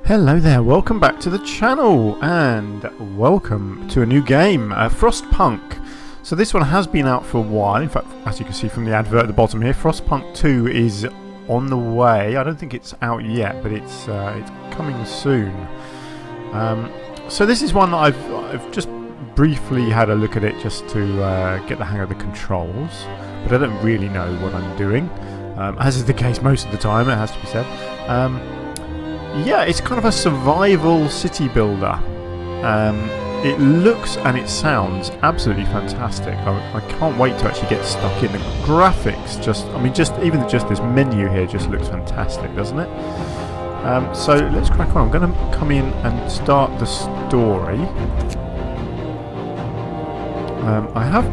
Hello there, welcome back to the channel and welcome to a new game, Frostpunk. So this one has been out for a while. In fact, as you can see from the advert at the bottom here, Frostpunk 2 is on the way. I don't think it's out yet, but it's coming soon. So this is one that I've just briefly had a look at it just to get the hang of the controls, but I don't really know what I'm doing, as is the case most of the time, it has to be said. Yeah, it's kind of a survival city builder. It looks and it sounds absolutely fantastic. I can't wait to actually get stuck in. The graphics even just this menu here just looks fantastic, doesn't it? So let's crack on. I'm going to come in and start the story. I have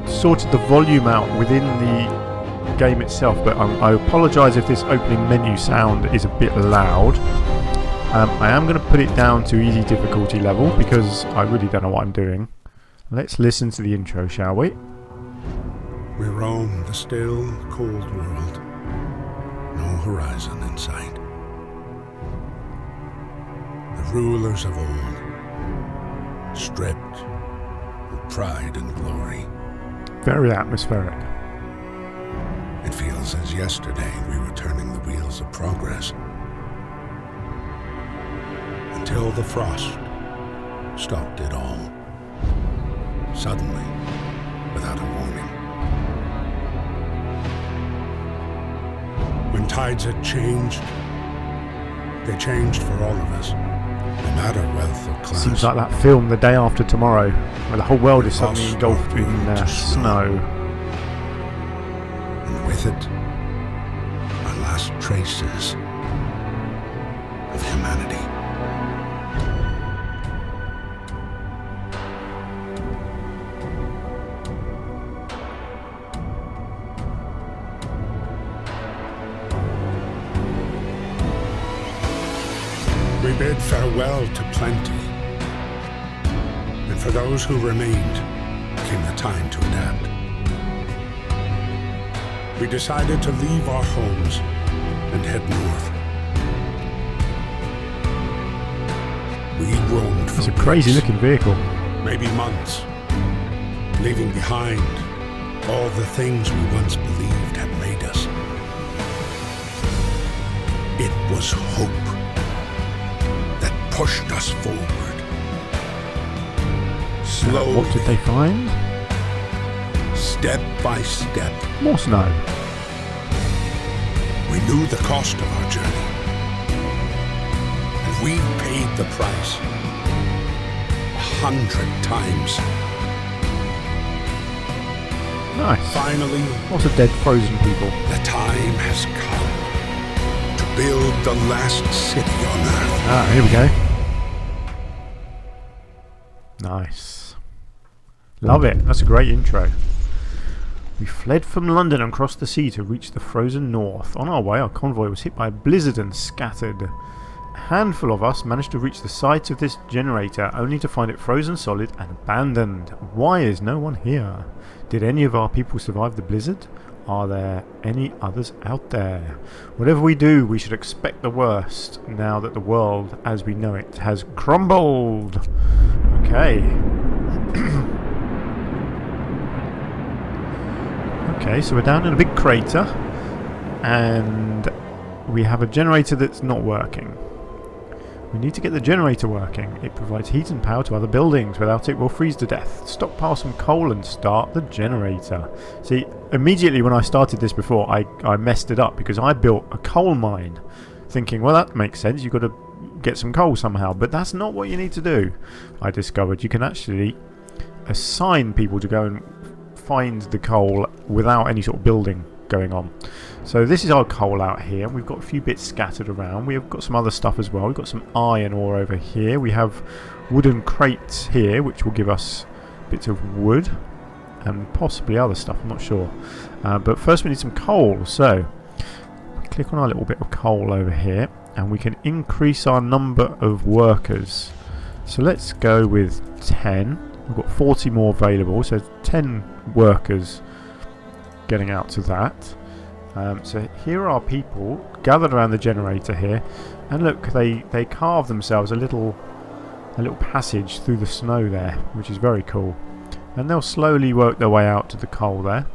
sorted the volume out within the game itself, but I apologise if this opening menu sound is a bit loud. I am going to put it down to easy difficulty level because I really don't know what I'm doing. Let's listen to the intro, shall we? We roam the still, cold world. No horizon in sight. The rulers of old, stripped of pride and glory. Very atmospheric. It feels as yesterday we were turning the wheels of progress. Until the frost stopped it all. Suddenly, without a warning. When tides had changed, they changed for all of us, no matter wealth or class. Seems like that film The Day After Tomorrow, where the whole world is suddenly engulfed in snow. And with it, our last traces of humanity. We bid farewell to plenty, and for those who remained came the time to adapt. We decided to leave our homes and head north. We roamed for It's a crazy looking vehicle. maybe months, leaving behind all the things we once believed had made us. It was hope pushed us forward. Slowly. What did they find? Step by step. More snow. We knew the cost of our journey. And we paid the price 100 times. Nice. Finally, Lots of dead frozen people. the time has come to build the last city on Earth. Ah, here we go. Nice. Love it. That's a great intro. We fled from London and crossed the sea to reach the frozen north. On our way, our convoy was hit by a blizzard and scattered. A handful of us managed to reach the site of this generator, only to find it frozen solid and abandoned. Why is no one here? Did any of our people survive the blizzard? Are there any others out there? Whatever we do, we should expect the worst, now that the world as we know it has crumbled. Okay. Okay, so we're down in a big crater, and we have a generator that's not working. We need to get the generator working. It provides heat and power to other buildings. Without it, we'll freeze to death. Stockpile some coal and start the generator. See, immediately when I started this before, I messed it up because I built a coal mine, thinking, well, that makes sense. You've got to get some coal somehow, but that's not what you need to do. I discovered you can actually assign people to go and find the coal without any sort of building going on. So this is our coal out here. We've got a few bits scattered around. We've got some other stuff as well. We've got some iron ore over here. We have wooden crates here, which will give us bits of wood and possibly other stuff, I'm not sure. But first we need some coal. So click on our little bit of coal over here and we can increase our number of workers. So let's go with 10. We've got 40 more available, so 10 workers getting out to that. So here are people gathered around the generator here. And look, they carve themselves a little passage through the snow there, which is very cool. And they'll slowly work their way out to the coal there.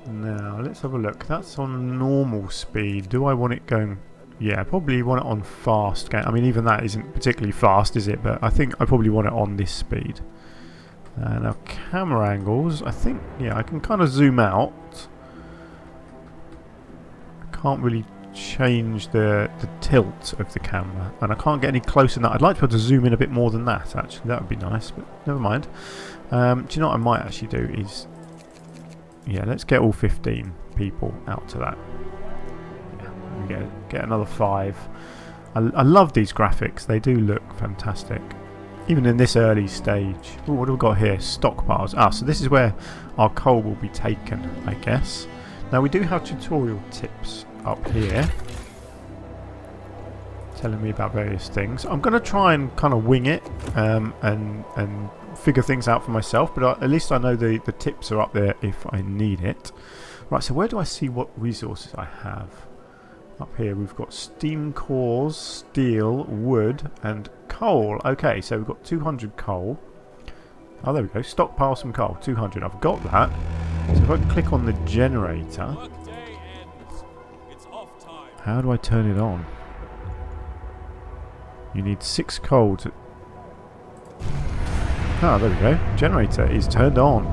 Now, let's have a look. That's on normal speed. Do I want it going... Yeah, I probably want it on fast. I mean, even that isn't particularly fast, is it? But I think I probably want it on this speed. Now, camera angles. I think, yeah, I can kind of zoom out. I can't really change the tilt of the camera. And I can't get any closer than that. I'd like to be able to zoom in a bit more than that, actually. That would be nice, but never mind. Do you know what I might actually do is... Yeah, let's get all 15 people out to that. Yeah, get another 5. I love these graphics. They do look fantastic. Even in this early stage. Ooh, what have we got here? Stockpiles. Ah, so this is where our coal will be taken, I guess. Now we do have tutorial tips up here. Telling me about various things. I'm going to try and kind of wing it and figure things out for myself, but at least I know the tips are up there if I need it. Right, so where do I see what resources I have? Up here we've got steam cores, steel, wood and coal. Okay, so we've got 200 coal. Oh, there we go. Stockpile some coal. 200. I've got that. So if I click on the generator... How do I turn it on? You need 6 coal to... Ah, there we go. Generator is turned on.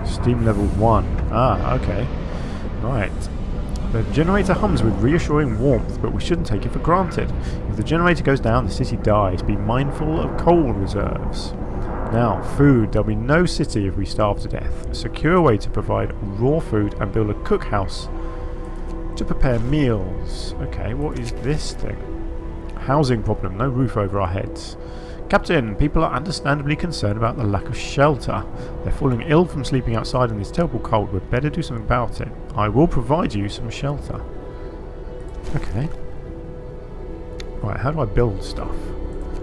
Steam level 1. Ah, okay. Right. The generator hums with reassuring warmth, but we shouldn't take it for granted. If the generator goes down, the city dies. Be mindful of coal reserves. Now, food. There'll be no city if we starve to death. A secure way to provide raw food and build a cookhouse to prepare meals. Okay, what is this thing? Housing problem. No roof over our heads. Captain, people are understandably concerned about the lack of shelter. They're falling ill from sleeping outside in this terrible cold. We'd better do something about it. I will provide you some shelter. Okay. Right, how do I build stuff?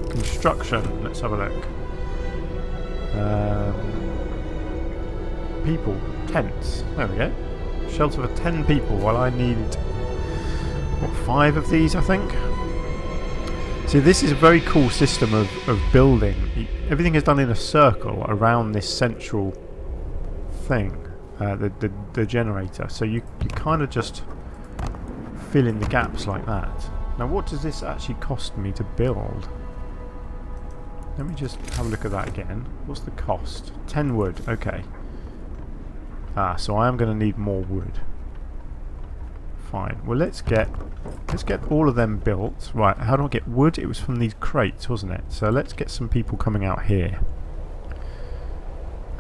Construction. Let's have a look. People. Tents. There we go. Shelter for 10 people while I need... What, 5 of these, I think? See, this is a very cool system of building. Everything is done in a circle around this central thing, the generator. So you kind of just fill in the gaps like that. Now, what does this actually cost me to build? Let me just have a look at that again. What's the cost? 10 wood. Okay. Ah, so I am going to need more wood. Fine. Well, let's get all of them built. Right, how do I get wood? It was from these crates, wasn't it? So let's get some people coming out here.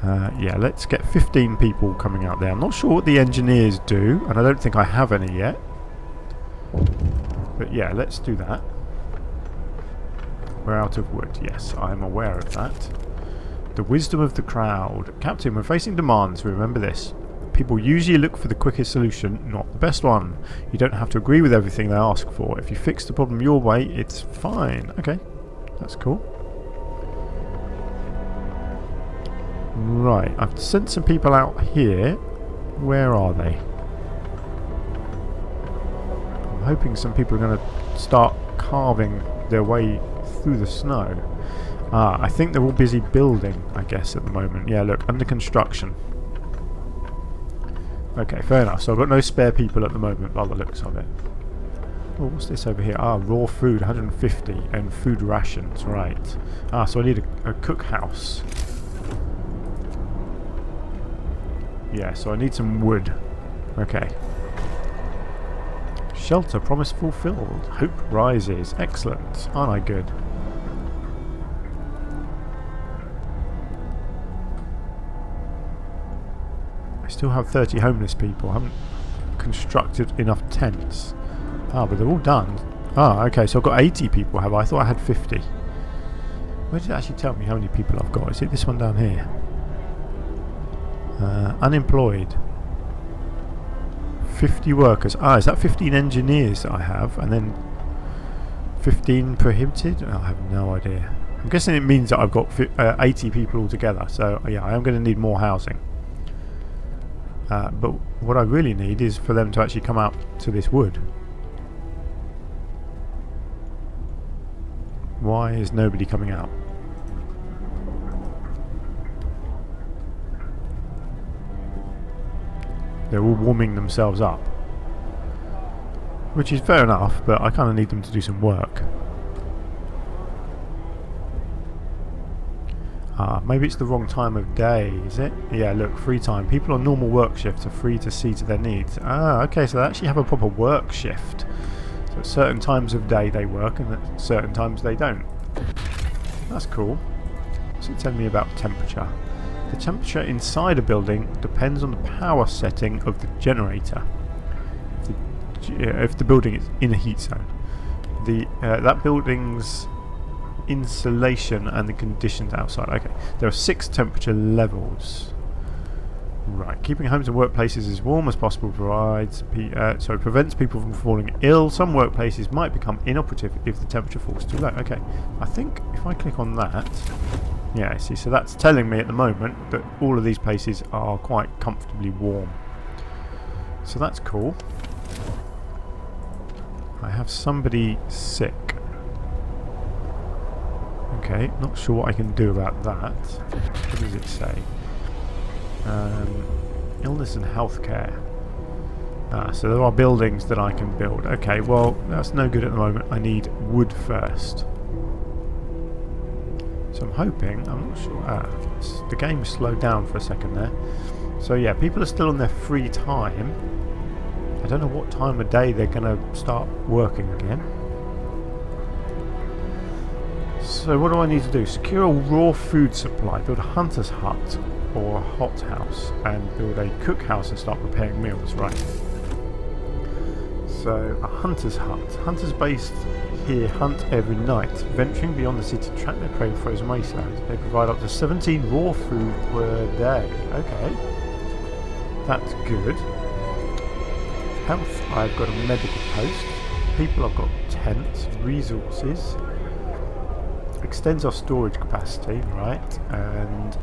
Yeah, let's get 15 people coming out there. I'm not sure what the engineers do, and I don't think I have any yet. But yeah, let's do that. We're out of wood. Yes, I'm aware of that. The wisdom of the crowd. Captain, we're facing demands. Remember this. People usually look for the quickest solution, not the best one. You don't have to agree with everything they ask for. If you fix the problem your way, it's fine. Okay, that's cool. Right, I've sent some people out here. Where are they? I'm hoping some people are going to start carving their way through the snow. Ah, I think they're all busy building, I guess, at the moment. Yeah, look, under construction. Okay, fair enough. So I've got no spare people at the moment by the looks of it. Oh, what's this over here? Ah, raw food, 150, and food rations, right. Ah, so I need a cookhouse. Yeah, so I need some wood. Okay. Shelter promise fulfilled. Hope rises. Excellent. Aren't I good? Still have 30 homeless people. I haven't constructed enough tents. Ah, but they're all done. Ah, okay, so I've got 80 people, have I? I thought I had 50. Where did it actually tell me how many people I've got? Is it this one down here? Unemployed. 50 workers. Ah, is that 15 engineers that I have? And then 15 prohibited? Oh, I have no idea. I'm guessing it means that I've got 80 people altogether. So, yeah, I am going to need more housing. But what I really need is for them to actually come out to this wood. Why is nobody coming out? They're all warming themselves up. Which is fair enough, but I kind of need them to do some work. Maybe it's the wrong time of day, is it? Yeah, look, free time. People on normal work shifts are free to see to their needs. Okay, so they actually have a proper work shift. So at certain times of day they work and at certain times they don't. That's cool. What's it telling me about temperature? The temperature inside a building depends on the power setting of the generator. If the building is in a heat zone. That building's insulation and the conditions outside. Okay, there are 6 temperature levels. Right, keeping homes and workplaces as warm as possible prevents people from falling ill. Some workplaces might become inoperative if the temperature falls too low. Okay, I think if I click on that, yeah, see, so that's telling me at the moment that all of these places are quite comfortably warm. So that's cool. I have somebody sick. Okay, not sure what I can do about that. What does it say? Illness and healthcare. So there are buildings that I can build. Okay, well, that's no good at the moment. I need wood first. So I'm hoping, I'm not sure. The game slowed down for a second there. So yeah, people are still on their free time. I don't know what time of day they're going to start working again. So what do I need to do? Secure a raw food supply, build a hunter's hut or a hothouse, and build a cookhouse and start preparing meals, right. So a hunter's hut. Hunters based here hunt every night, venturing beyond the city to track their prey in frozen wastelands. They provide up to 17 raw food per day. Okay, that's good. Health, I've got a medical post. People, I've got tents. Resources, extends our storage capacity, right, and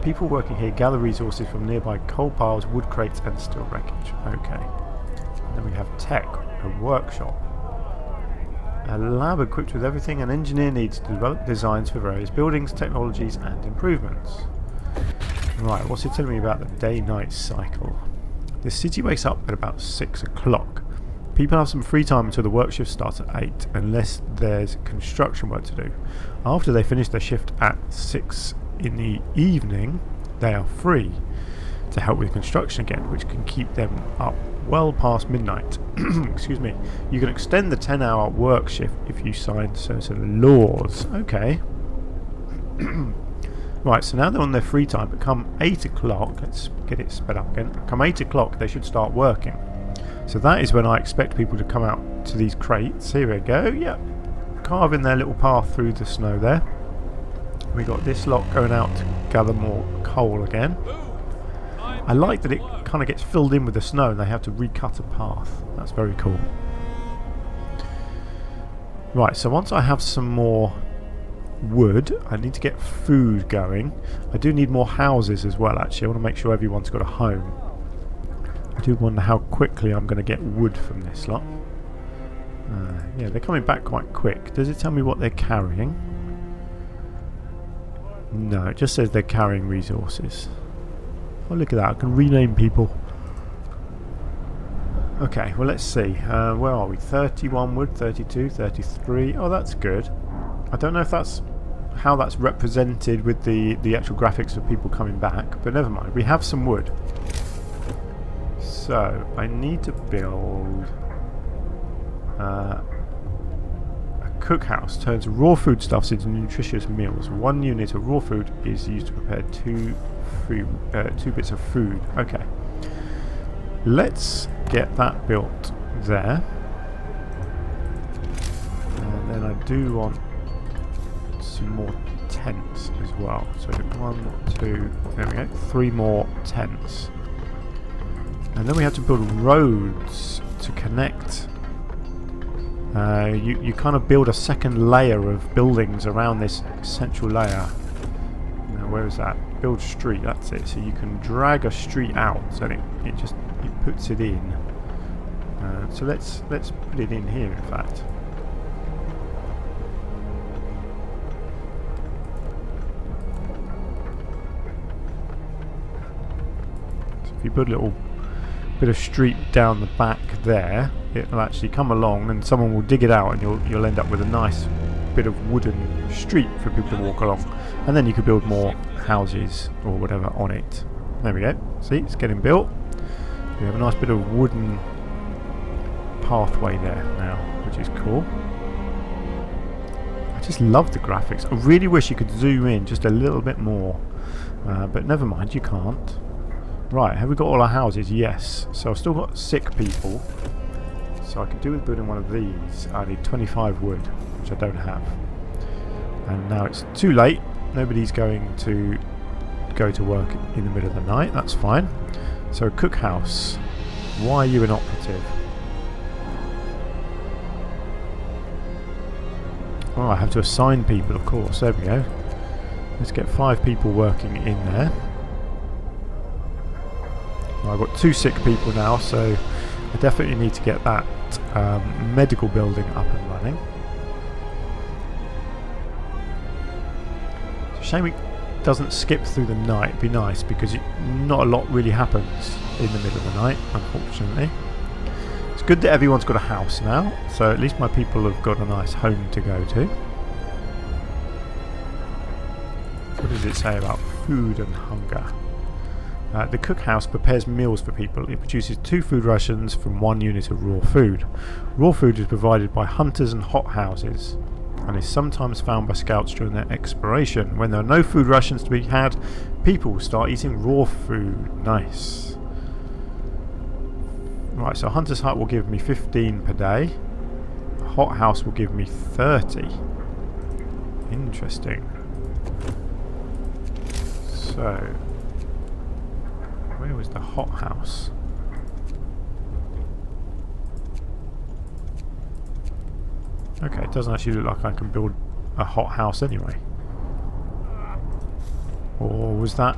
people working here gather resources from nearby coal piles, wood crates and steel wreckage. Okay, then we have tech, a workshop, a lab equipped with everything an engineer needs to develop designs for various buildings, technologies and improvements. Right, what's it telling me about the day-night cycle? The city wakes up at about 6 o'clock. People have some free time until the work shift starts at 8, unless there's construction work to do. After they finish their shift at 6 in the evening, they are free to help with construction again, which can keep them up well past midnight. Excuse me. You can extend the 10-hour work shift if you sign certain laws. Okay. Right, so now they're on their free time, but come 8 o'clock, let's get it sped up again. Come 8 o'clock, they should start working. So that is when I expect people to come out to these crates. Here we go, yep. Carving their little path through the snow there. We got this lot going out to gather more coal again. I like that it kind of gets filled in with the snow and they have to recut a path. That's very cool. Right, so once I have some more wood, I need to get food going. I do need more houses as well, actually. I want to make sure everyone's got a home. I do wonder how quickly I'm going to get wood from this lot. Yeah, they're coming back quite quick. Does it tell me what they're carrying? No, it just says they're carrying resources. Oh, look at that. I can rename people. Okay, well, let's see. Where are we? 31 wood, 32, 33. Oh, that's good. I don't know if that's how that's represented with the actual graphics of people coming back, but never mind. We have some wood. So, I need to build a cookhouse. Turns raw foodstuffs into nutritious meals. 1 unit of raw food is used to prepare 2 bits of food. Okay. Let's get that built there. And then I do want some more tents as well. So 1, 2, there we go. 3 more tents. And then we have to build roads to connect. You kind of build a second layer of buildings around this central layer. Now, where is that? Build street, that's it. So you can drag a street out, so it puts it in. So let's put it in here, in fact. If you put a little bit of street down the back there, it'll actually come along and someone will dig it out, and you'll end up with a nice bit of wooden street for people to walk along, and then you could build more houses or whatever on it. There we go. See, it's getting built. We have a nice bit of wooden pathway there now, which is cool. I just love the graphics. I really wish you could zoom in just a little bit more, but never mind, you can't. Right, have we got all our houses? Yes. So I've still got sick people, so I could do with building one of these. I need 25 wood, which I don't have, and now it's too late. Nobody's going to go to work in the middle of the night. That's fine. So cookhouse, why are you an operative? Oh, I have to assign people, of course. There we go. Let's get 5 people working in there. Well, I've got 2 sick people now, so I definitely need to get that medical building up and running. It's a shame it doesn't skip through the night. It'd be nice, because not a lot really happens in the middle of the night, unfortunately. It's good that everyone's got a house now, so at least my people have got a nice home to go to. What does it say about food and hunger? The cookhouse prepares meals for people. It produces 2 food rations from 1 unit of raw food. Raw food is provided by hunters and hothouses, and is sometimes found by scouts during their exploration. When there are no food rations to be had, people will start eating raw food. Nice. Right, so Hunter's Hut will give me 15 per day. Hothouse will give me 30. Interesting. So, where was the hothouse? Okay, it doesn't actually look like I can build a hothouse anyway. Or was that...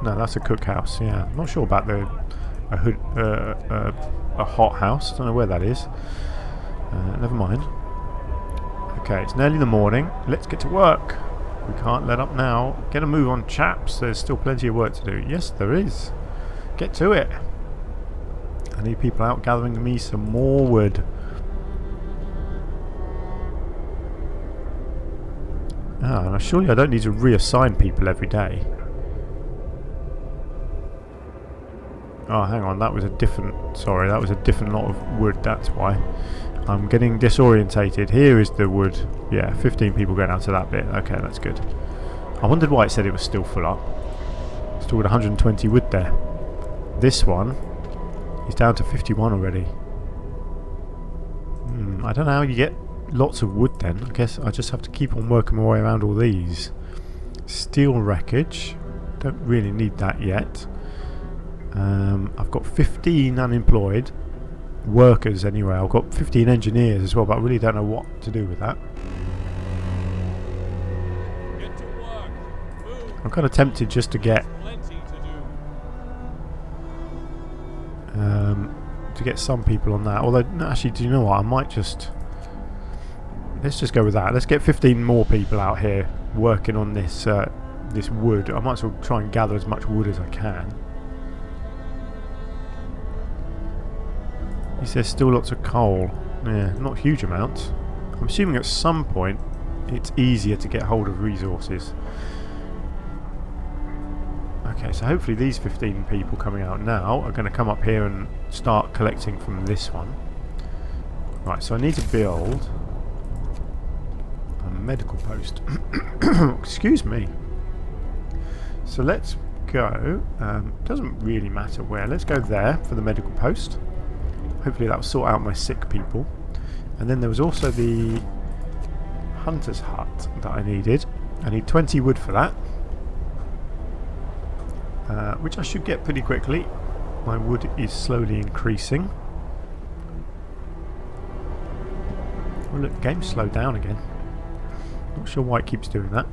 No, that's a cookhouse, yeah. I'm not sure about a hothouse. I don't know where that is. Never mind. Okay, it's nearly the morning. Let's get to work. We can't let up now. Get a move on, chaps. There's still plenty of work to do. Yes, there is. Get to it. I need people out gathering me some more wood. Ah, surely I don't need to reassign people every day. Oh, hang on, that was a different... Sorry, that was a different lot of wood, that's why. I'm getting disorientated. Here is the wood. Yeah, 15 people going out to that bit. Okay, that's good. I wondered why it said it was still full up. Still got 120 wood there. This one is down to 51 already. I don't know how you get lots of wood then. I guess I just have to keep on working my way around all these. Steel wreckage. Don't really need that yet. I've got 15 unemployed workers anyway. I've got 15 engineers as well, but I really don't know what to do with that. Get to work. Move. I'm kind of tempted just to get some people on that. Although, no, actually, do you know what? I might just... Let's just go with that. Let's get 15 more people out here working on this this wood. I might as well try and gather as much wood as I can. He says still lots of coal. Yeah, not huge amounts. I'm assuming at some point it's easier to get hold of resources. Okay, so hopefully these 15 people coming out now are going to come up here and start collecting from this one. Right, so I need to build a medical post. Excuse me. So let's go. Doesn't really matter where. Let's go there for the medical post. Hopefully that will sort out my sick people. And then there was also the hunter's hut that I needed. I need 20 wood for that. Which I should get pretty quickly. My wood is slowly increasing. Oh look, the game's slowed down again. Not sure why it keeps doing that.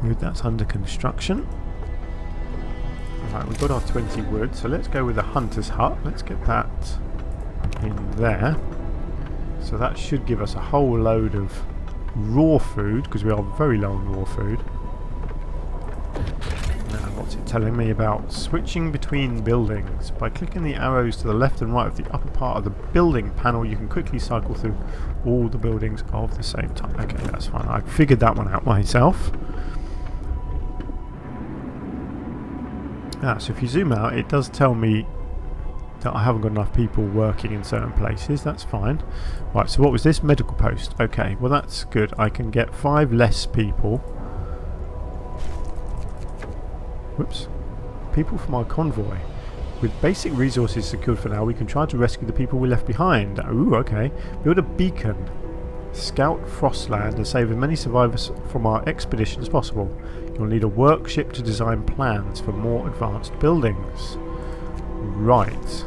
Good, that's under construction. Right, we've got our 20 wood, so let's go with the hunter's hut. Let's get that in there. So that should give us a whole load of raw food, because we are very low on raw food. What's it telling me about switching between buildings? By clicking the arrows to the left and right of the upper part of the building panel, you can quickly cycle through all the buildings of the same time. Okay, that's fine. I figured that one out myself. So if you zoom out, it does tell me that I haven't got enough people working in certain places. That's fine. Right, so what was this? Medical post. Okay, well that's good. I can get 5 less people. Whoops. People from our convoy. With basic resources secured for now, we can try to rescue the people we left behind. Ooh, okay. Build a beacon. Scout Frostland and save as many survivors from our expedition as possible. You'll need a workship to design plans for more advanced buildings. Right.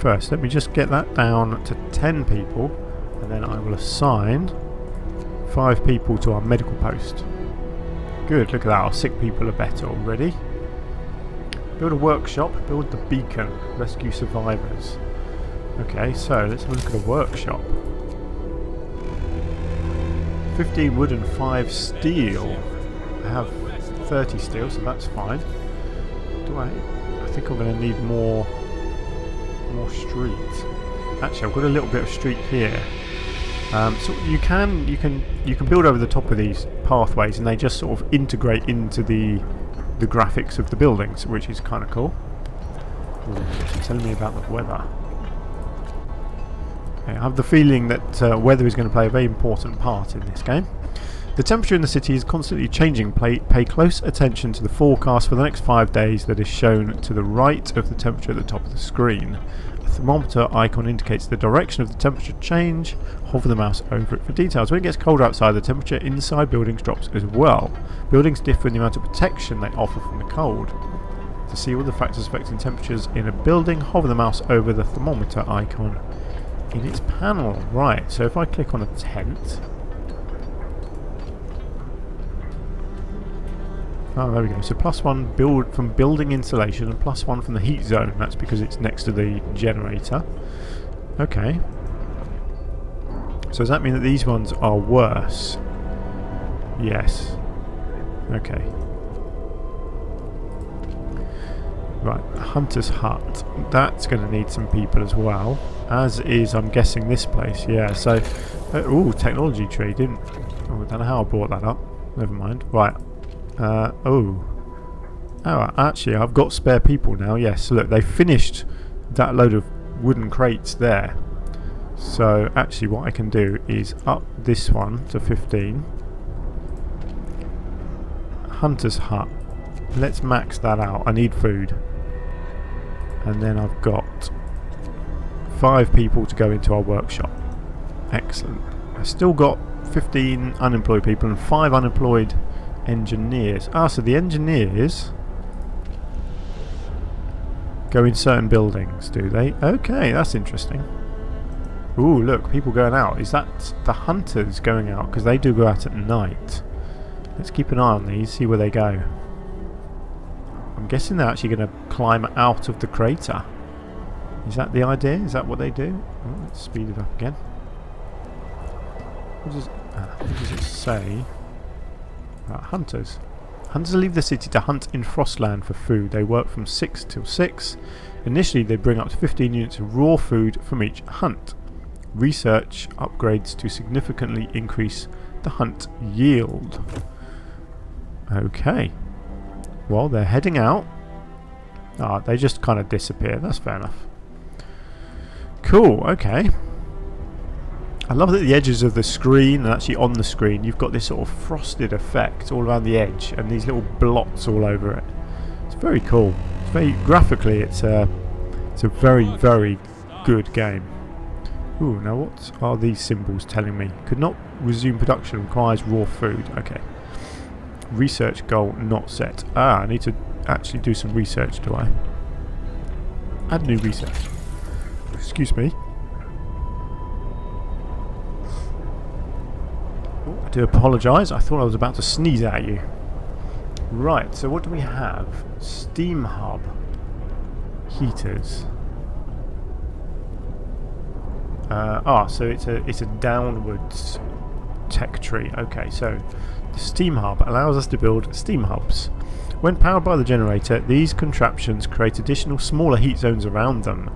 First, let me just get that down to 10 people, and then I will assign 5 people to our medical post. Good, look at that, our sick people are better already. Build a workshop, build the beacon, rescue survivors. Okay, so let's have a look at a workshop. 15 wood and 5 steel. I have 30 steel, so that's fine. I think I'm going to need more street. Actually, I've got a little bit of street here. So you can build over the top of these pathways, and they just sort of integrate into the graphics of the buildings, which is kind of cool. It's telling me about the weather. Okay, I have the feeling that weather is going to play a very important part in this game. The temperature in the city is constantly changing. Pay close attention to the forecast for the next 5 days that is shown to the right of the temperature at the top of the screen. A thermometer icon indicates the direction of the temperature change. Hover the mouse over it for details. When it gets colder outside, the temperature inside buildings drops as well. Buildings differ in the amount of protection they offer from the cold. To see all the factors affecting temperatures in a building, hover the mouse over the thermometer icon in its panel. Right, so if I click on a tent... Oh, there we go. So +1 build from building insulation and +1 from the heat zone. That's because it's next to the generator. Okay. So does that mean that these ones are worse? Yes. Okay. Right, Hunter's Hut. That's going to need some people as well. As is, I'm guessing, this place. Yeah, so... ooh, technology tree. I don't know how I brought that up. Never mind. Right. Oh, actually I've got spare people now. Yes, look, they finished that load of wooden crates there. So actually what I can do is up this one to 15. Hunter's Hut. Let's max that out. I need food. And then I've got 5 people to go into our workshop. Excellent. I've still got 15 unemployed people and 5 unemployed engineers. So the engineers go in certain buildings, do they? Okay, that's interesting. Ooh, look, people going out. Is that the hunters going out? Because they do go out at night. Let's keep an eye on these, see where they go. I'm guessing they're actually going to climb out of the crater. Is that the idea? Is that what they do? Oh, let's speed it up again. What does it say? Hunters. Hunters leave the city to hunt in Frostland for food. They work from 6 till 6. Initially they bring up to 15 units of raw food from each hunt. Research upgrades to significantly increase the hunt yield. Okay. Well, they're heading out. They just kind of disappear. That's fair enough. Cool, okay. I love that the edges of the screen, and actually on the screen, you've got this sort of frosted effect all around the edge and these little blots all over it. It's very cool. It's very graphically, it's a very, very good game. Ooh, now what are these symbols telling me? Could not resume production, requires raw food. Okay. Research goal not set. I need to actually do some research, do I? Add new research. Excuse me. I do apologise, I thought I was about to sneeze at you. Right, so what do we have? Steam hub. Heaters. So it's a downwards tech tree. Okay, so the steam hub allows us to build steam hubs. When powered by the generator, these contraptions create additional smaller heat zones around them.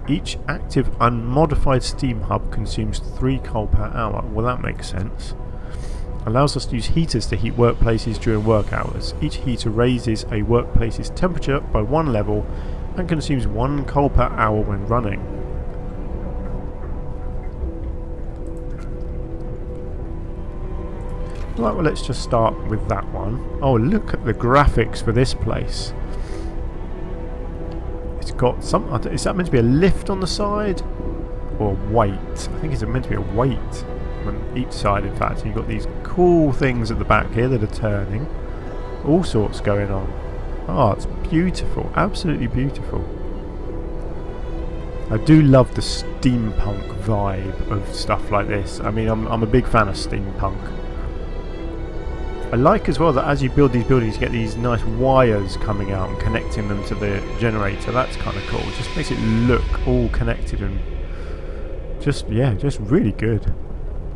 Each active unmodified steam hub consumes 3 coal per hour. Well, that makes sense. Allows us to use heaters to heat workplaces during work hours. Each heater raises a workplace's temperature by 1 level and consumes 1 coal per hour when running. Right, well, let's just start with that one. Oh, look at the graphics for this place. It's got some... Is that meant to be a lift on the side? Or a weight? I think it's meant to be a weight on each side, in fact. You've got these cool things at the back here that are turning. All sorts going on. Oh, it's beautiful. Absolutely beautiful. I do love the steampunk vibe of stuff like this. I mean, I'm a big fan of steampunk. I like as well that as you build these buildings you get these nice wires coming out and connecting them to the generator. That's kind of cool. It just makes it look all connected and just really good.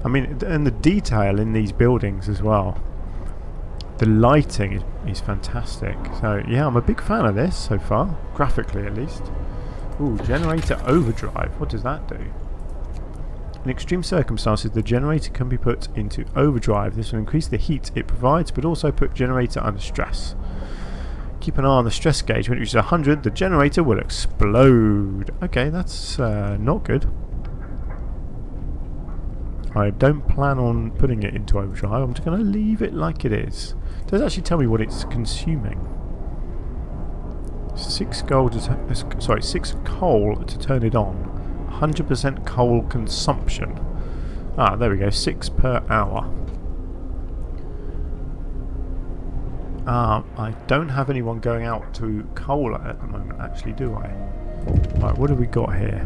I mean, and the detail in these buildings as well. The lighting is fantastic. So yeah, I'm a big fan of this so far, graphically at least. Ooh, generator overdrive. What does that do? In extreme circumstances, the generator can be put into overdrive. This will increase the heat it provides, but also put generator under stress. Keep an eye on the stress gauge. When it reaches 100, the generator will explode. Okay, that's not good. I don't plan on putting it into overdrive. I'm just going to leave it like it is. It does actually tell me what it's consuming. 6 coal to turn it on. 100% coal consumption. Ah, there we go. 6 per hour. I don't have anyone going out to coal at the moment, actually, do I? Right, what have we got here?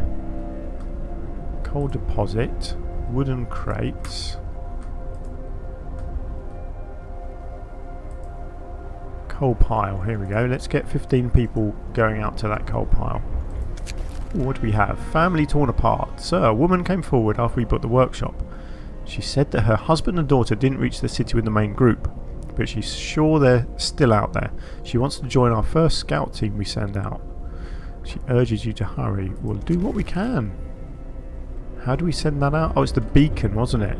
Coal deposit, wooden crates, coal pile. Here we go. Let's get 15 people going out to that coal pile. What do we have? Family torn apart. Sir, a woman came forward after we built the workshop. She said that her husband and daughter didn't reach the city with the main group, but she's sure they're still out there. She wants to join our first scout team we send out. She urges you to hurry. We'll do what we can. How do we send that out? Oh, it's the beacon, wasn't it?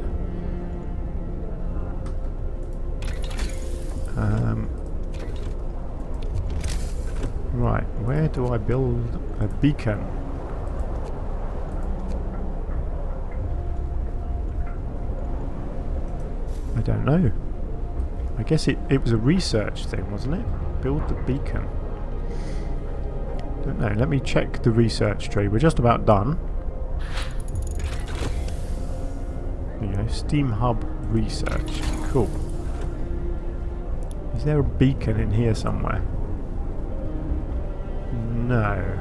Right, where do I build a beacon? I don't know. I guess it was a research thing, wasn't it? Build the beacon. Don't know. Let me check the research tree. We're just about done. There you go. Steam Hub Research. Cool. Is there a beacon in here somewhere? No.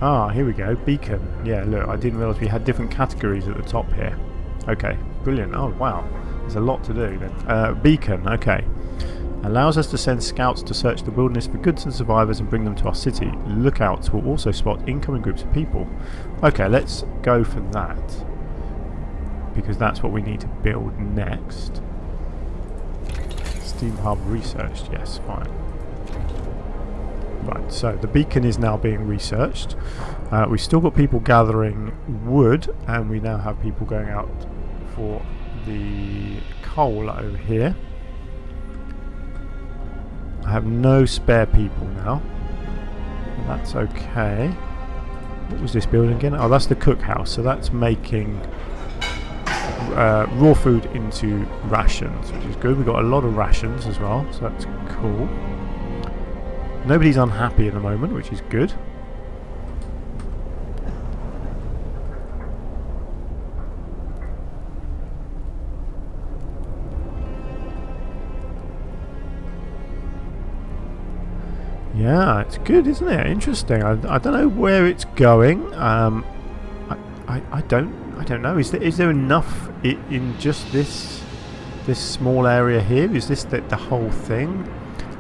Ah, here we go. Beacon. Yeah, look, I didn't realise we had different categories at the top here. Okay, brilliant. Oh, wow. There's a lot to do then. Beacon, okay. Allows us to send scouts to search the wilderness for goods and survivors and bring them to our city. Lookouts will also spot incoming groups of people. Okay, let's go for that, because that's what we need to build next. Steam Hub researched, yes, fine. Right, so the beacon is now being researched. We've still got people gathering wood, and we now have people going out for the coal over here. I have no spare people now. That's okay. What was this building again? Oh, that's the cookhouse, so that's making raw food into rations, which is good. We've got a lot of rations as well, so that's cool. Nobody's unhappy at the moment, which is good. Yeah, it's good, isn't it? Interesting. I don't know where it's going. I don't know. Is there enough in just this small area here? Is this the whole thing?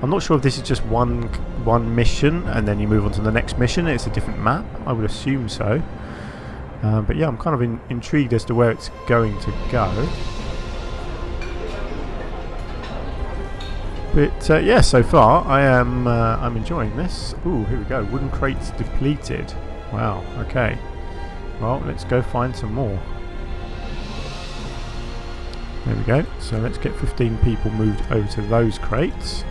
I'm not sure if this is just one mission and then you move on to the next mission. It's a different map. I would assume so. But yeah, I'm kind of intrigued as to where it's going to go. But yeah, so far I'm enjoying this. Ooh, here we go. Wooden crates depleted. Wow. Okay. Well, let's go find some more. There we go. So let's get 15 people moved over to those crates.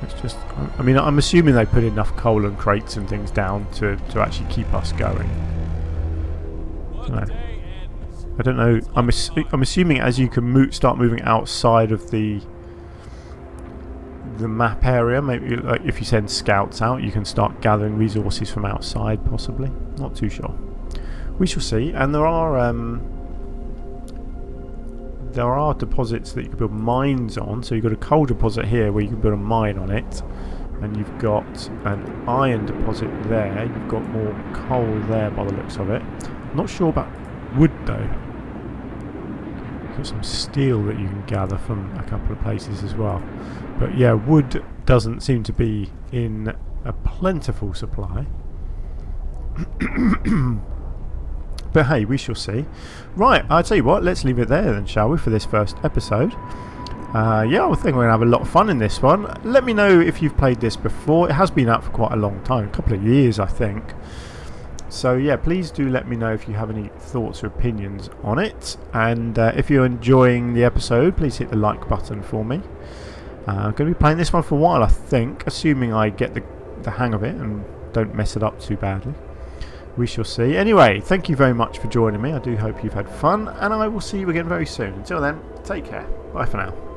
Let's just... I mean, I'm assuming they put enough coal and crates and things down to actually keep us going. I don't know. I'm assuming as you can start moving outside of the map area, maybe like if you send scouts out, you can start gathering resources from outside, possibly. Not too sure. We shall see. And there are deposits that you can build mines on. So you've got a coal deposit here where you can build a mine on it, and you've got an iron deposit there. You've got more coal there by the looks of it. I'm not sure about wood though. You've got some steel that you can gather from a couple of places as well. But yeah, wood doesn't seem to be in a plentiful supply. But hey, we shall see. Right, I'll tell you what, let's leave it there then, shall we, for this first episode. Yeah, I think we're going to have a lot of fun in this one. Let me know if you've played this before. It has been out for quite a long time, a couple of years I think. So yeah, please do let me know if you have any thoughts or opinions on it. And if you're enjoying the episode, please hit the like button for me. I'm going to be playing this one for a while, I think, assuming I get the hang of it and don't mess it up too badly. We shall see. Anyway, thank you very much for joining me. I do hope you've had fun, and I will see you again very soon. Until then, take care. Bye for now.